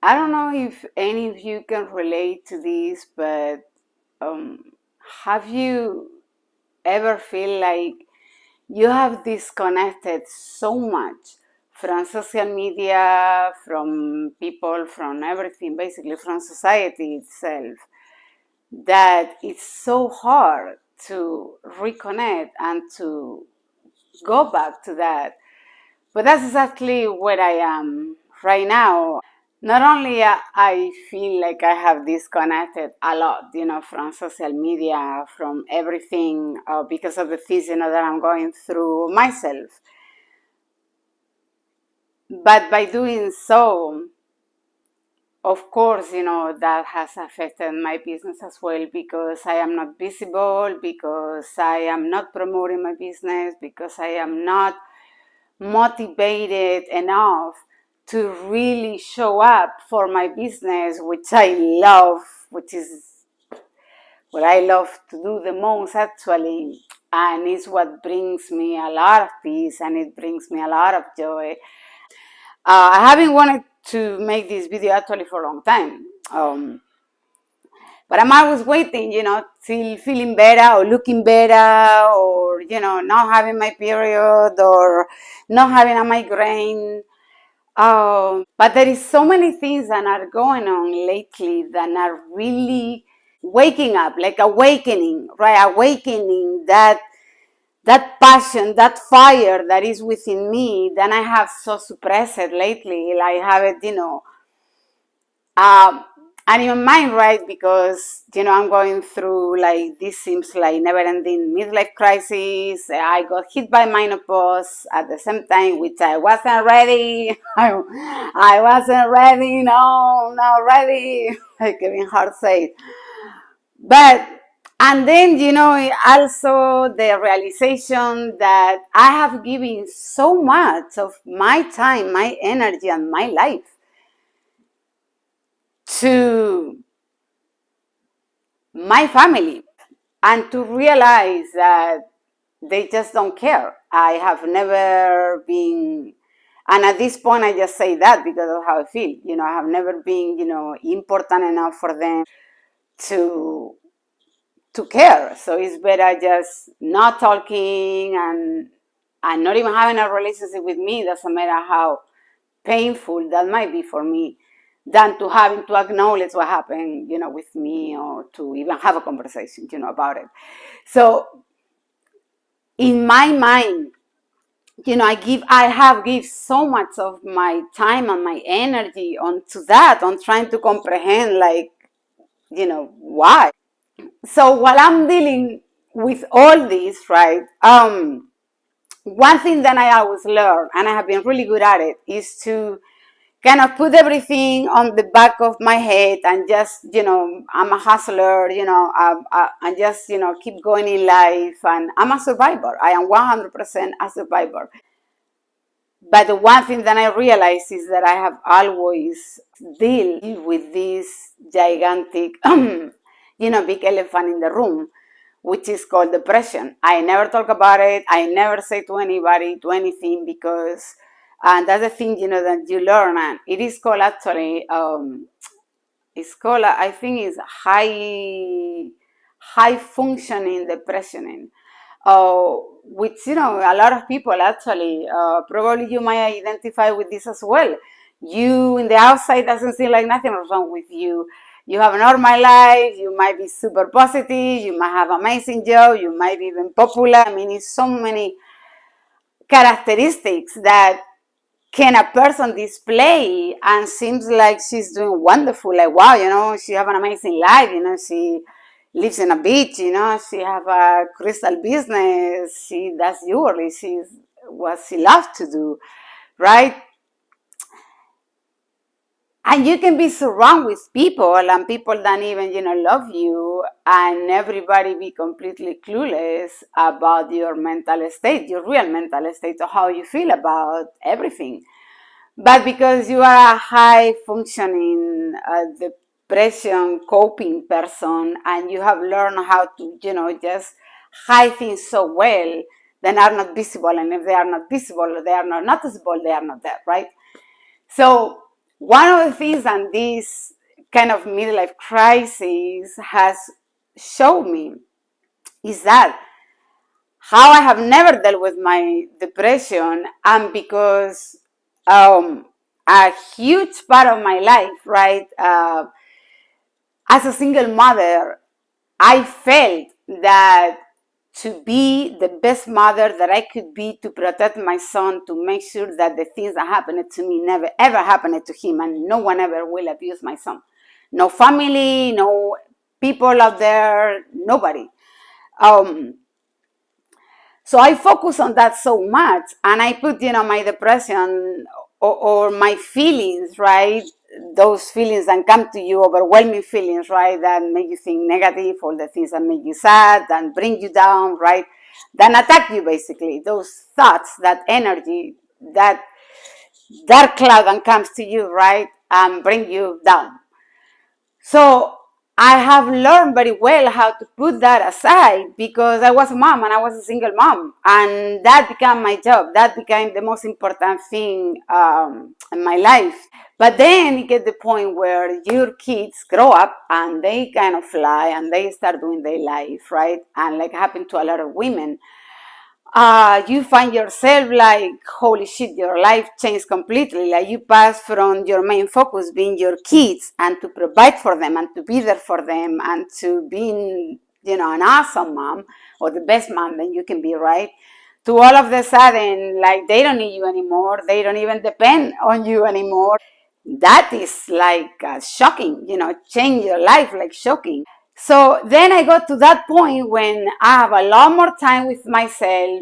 I don't know if any of you can relate to this, but have you ever feel like you have disconnected so much from social media, from people, from everything, basically from society itself, that it's so hard to reconnect and to go back to that. But that's exactly where I am right now. Not only I feel like I have disconnected a lot, from social media, from everything, because of the things, that I'm going through myself. But by doing so, of course, that has affected my business as well because I am not visible, because I am not promoting my business, because I am not motivated enough to really show up for my business, which I love, which is what I love to do the most actually. And it's what brings me a lot of peace and it brings me a lot of joy. I haven't wanted to make this video actually for a long time. But I'm always waiting, till feeling better or looking better or, not having my period or not having a migraine. But there is so many things that are going on lately that are really waking up, like awakening, right? Awakening that passion, that fire that is within me that I have so suppressed lately. Like I have it, um, and in my mind, right? Because I'm going through like this seems like never-ending midlife crisis. I got hit by menopause at the same time, which I wasn't ready. I wasn't ready. No, not ready. Like Kevin Hart said, but and then also the realization that I have given so much of my time, my energy, and my life to my family, and to realize that they just don't care. I have never been, and at this point I just say that because of how I feel. I have never been, important enough for them to care. So it's better just not talking and not even having a relationship with me. Doesn't matter how painful that might be for me, than to having to acknowledge what happened, with me, or to even have a conversation, about it. So in my mind, I have give so much of my time and my energy onto that, on trying to comprehend, like, why. So while I'm dealing with all this, right, one thing that I always learn, and I have been really good at it, is to kind of put everything on the back of my head and just, I'm a hustler, and just, keep going in life. And I'm a survivor. I am 100% a survivor. But the one thing that I realize is that I have always deal with this gigantic, big elephant in the room, which is called depression. I never talk about it. I never say to anybody, to anything, because, and that's the thing, that you learn. And it is called actually, it's called, I think it's high functioning depression. Which, a lot of people actually, probably you might identify with this as well. You in the outside doesn't seem like nothing is wrong with you. You have a normal life, you might be super positive, you might have amazing job, you might be even popular. I mean, it's so many characteristics that can a person display and seems like she's doing wonderful, like wow, she have an amazing life, she lives in a beach, she have a crystal business, she does jewelry, she's what she loves to do, right? And you can be surrounded with people and people that even, love you, and everybody be completely clueless about your mental state, your real mental state, or how you feel about everything. But because you are a high functioning depression coping person, and you have learned how to, just hide things so well, then are not visible. And if they are not visible, they are not noticeable, they are not there, right? So one of the things, and this kind of midlife crisis has shown me, is that how I have never dealt with my depression, and because a huge part of my life, right, as a single mother, I felt that to be the best mother that I could be, to protect my son, to make sure that the things that happened to me never ever happened to him, and no one ever will abuse my son. No family, no people out there, nobody. Um, so I focus on that so much, and I put, my depression, or my feelings, right? Those feelings that come to you, overwhelming feelings, right? That make you think negative, all the things that make you sad, and bring you down, right? Then attack you, basically. Those thoughts, that energy, that dark cloud that comes to you, right? And bring you down. So I have learned very well how to put that aside, because I was a mom, and I was a single mom, and that became my job. That became the most important thing in my life. But then you get the point where your kids grow up and they kind of fly and they start doing their life, right? And like happened to a lot of women, you find yourself like, holy shit, your life changed completely. Like, you pass from your main focus being your kids and to provide for them and to be there for them and to being, an awesome mom, or the best mom that you can be, right? To all of a sudden, like, they don't need you anymore. They don't even depend on you anymore. That is like shocking, change your life, like shocking. So then I got to that point when I have a lot more time with myself.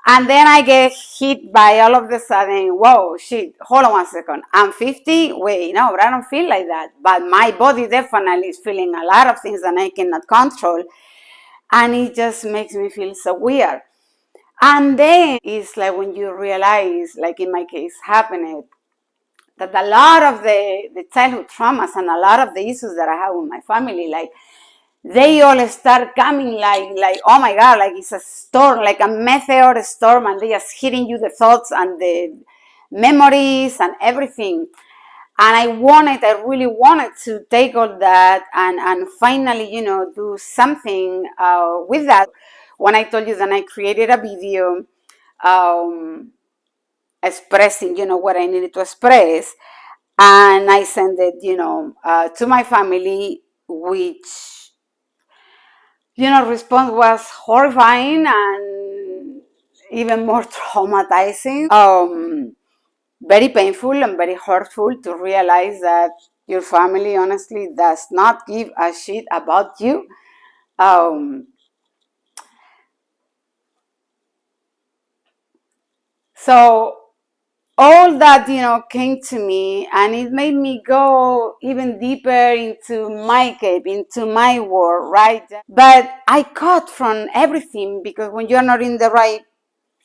And then I get hit by all of the sudden, whoa, shit, hold on one second. I'm 50. Wait, no, but I don't feel like that. But my body definitely is feeling a lot of things that I cannot control. And it just makes me feel so weird. And then it's like when you realize, like in my case, happened, that a lot of the childhood traumas and a lot of the issues that I have with my family, like, they all start coming like, oh my God, like it's a storm, like a meteor storm, and they just hitting you, the thoughts and the memories and everything. And I really wanted to take all that and finally, do something with that. When I told you that I created a video um, expressing, what I needed to express, and I sent it, to my family, which, response was horrifying and even more traumatizing. Very painful and very hurtful to realize that your family honestly does not give a shit about you. So all that, came to me, and it made me go even deeper into my cave, into my world, right? But I cut from everything, because when you're not in the right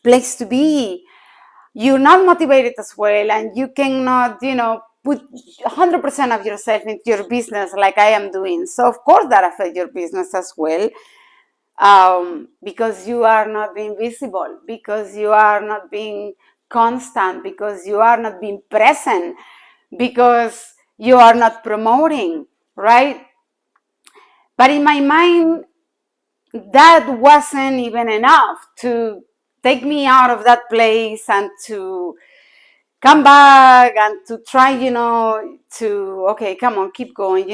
place to be, you're not motivated as well, and you cannot, put 100% of yourself into your business like I am doing. So of course that affects your business as well, because you are not being visible, because you are not being constant, because you are not being present, because you are not promoting, right? But in my mind, that wasn't even enough to take me out of that place and to come back and to try, to, okay, come on, keep going,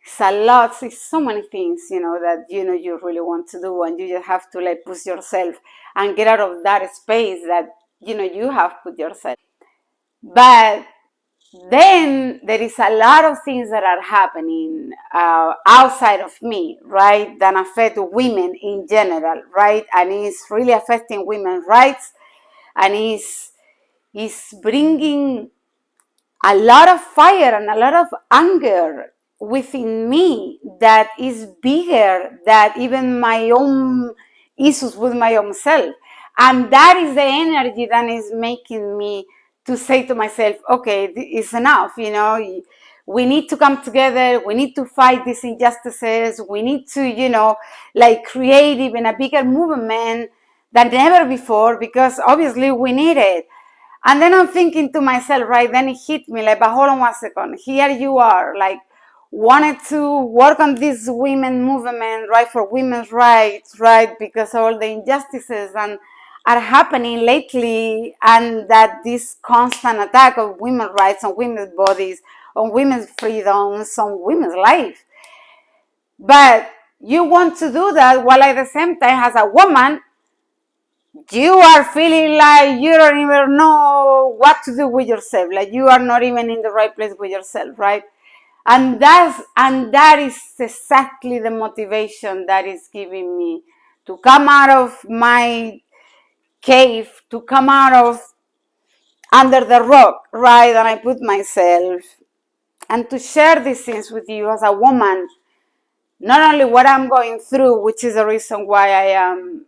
it's a lot, it's so many things, that, you really want to do, and you just have to like push yourself and get out of that space that, you have put yourself. But then there is a lot of things that are happening outside of me, right, that affect women in general, right? And it's really affecting women's rights, and is bringing a lot of fire and a lot of anger within me that is bigger than even my own issues with my own self. And that is the energy that is making me to say to myself, okay, it's enough, we need to come together, we need to fight these injustices, we need to, like create even a bigger movement than ever before, because obviously we need it. And then I'm thinking to myself, right, then it hit me like, but hold on 1 second. Here you are, like, wanted to work on this women movement, right, for women's rights, right, because all the injustices and are happening lately, and that this constant attack of women's rights on women's bodies, on women's freedoms, on women's life. But you want to do that while at the same time, as a woman, you are feeling like you don't even know what to do with yourself, like you are not even in the right place with yourself, right? And that is exactly the motivation that is giving me to come out of my cave, to come out of under the rock, right? And I put myself, and to share these things with you as a woman, not only what I'm going through, which is the reason why I am,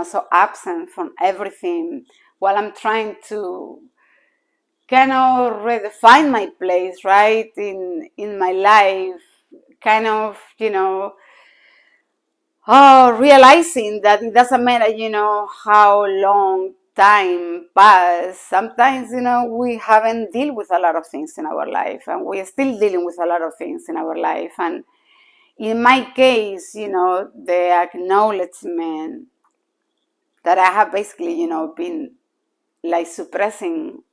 so absent from everything, while I'm trying to kind of redefine my place, right, in my life, kind of, realizing that it doesn't matter, how long time pass. Sometimes, we haven't dealt with a lot of things in our life, and we're still dealing with a lot of things in our life. And in my case, the acknowledgement that I have basically, been like suppressing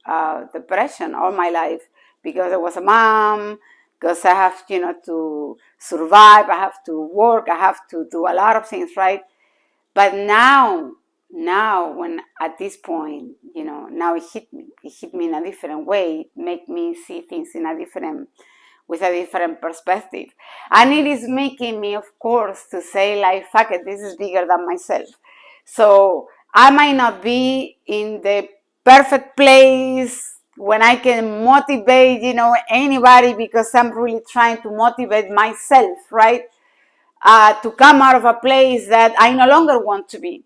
depression all my life, because I was a mom, because I have, to survive, I have to work, I have to do a lot of things, right? But now when at this point, now it hit me in a different way, it make me see things with a different perspective. And it is making me, of course, to say like, fuck it, this is bigger than myself. So I might not be in the perfect place when I can motivate, anybody, because I'm really trying to motivate myself, right? To come out of a place that I no longer want to be.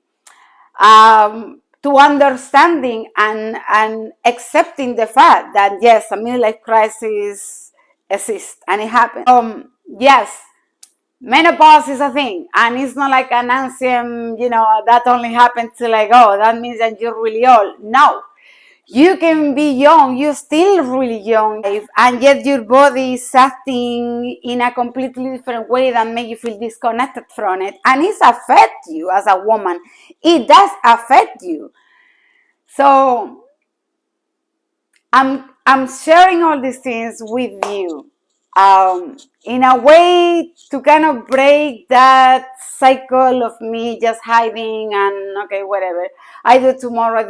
To understanding and accepting the fact that, yes, a midlife crisis exists and it happens. Yes, menopause is a thing, and it's not like an ancient, that only happens to, like, oh, that means that you're really old. No, you can be young, you're still really young, and yet your body is acting in a completely different way that make you feel disconnected from it, and it affects you as a woman. It does affect you. So I'm sharing all these things with you, in a way to kind of break that cycle of me just hiding and, okay, whatever, I do tomorrow,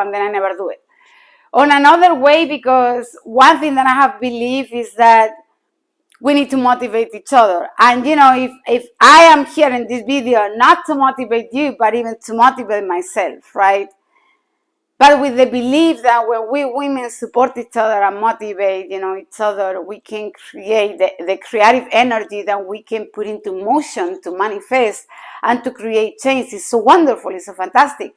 and then I never do it. On another way, because one thing that I have believed is that we need to motivate each other. And, if I am here in this video, not to motivate you, but even to motivate myself, right? But with the belief that when we women support each other and motivate, each other, we can create the creative energy that we can put into motion to manifest and to create change. It's so wonderful. It's so fantastic.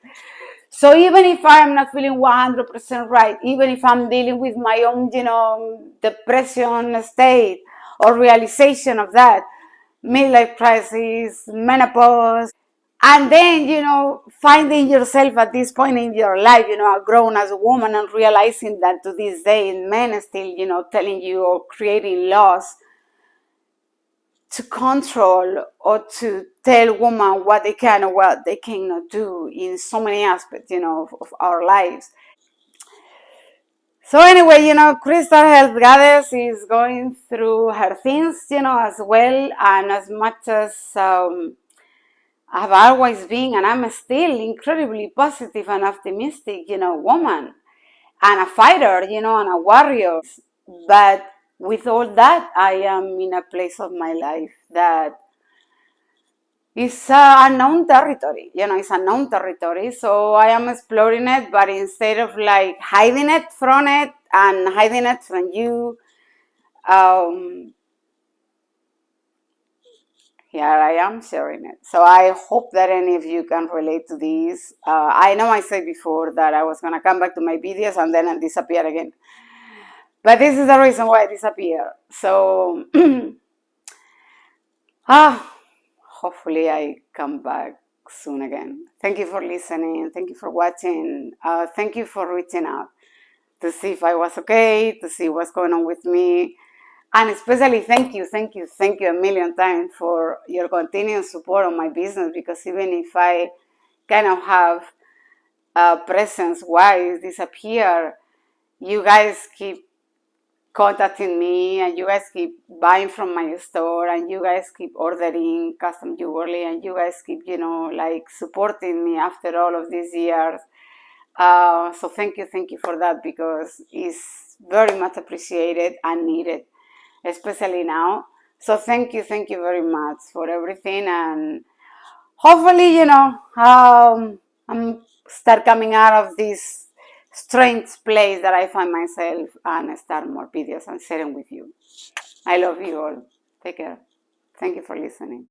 So even if I'm not feeling 100% right, even if I'm dealing with my own, depression state or realization of that, midlife crisis, menopause, and then, finding yourself at this point in your life, grown as a woman, and realizing that to this day, men are still, telling you or creating laws to control or to tell women what they can or what they cannot do in so many aspects, of our lives. So anyway, Crystal Health Goddess is going through her things, as well, and as much as I've always been, and I'm still incredibly positive and optimistic, woman, and a fighter, and a warrior. But with all that, I am in a place of my life that is unknown territory. It's unknown territory. So I am exploring it, but instead of like hiding it from it and hiding it from you, here I am sharing it. So I hope that any of you can relate to this. I know I said before that I was going to come back to my videos and then disappear again. But this is the reason why I disappear. So, hopefully I come back soon again. Thank you for listening. Thank you for watching. Thank you for reaching out to see if I was okay, to see what's going on with me. And especially thank you a million times for your continued support on my business, because even if I kind of have presence-wise disappear, you guys keep contacting me, and you guys keep buying from my store, and you guys keep ordering custom jewelry, and you guys keep, like supporting me after all of these years. So thank you for that, because it's very much appreciated and needed, especially now. So thank you very much for everything, and hopefully, I'm start coming out of this strange place that I find myself, and start more videos and sharing with you. I love you all. Take care. Thank you for listening.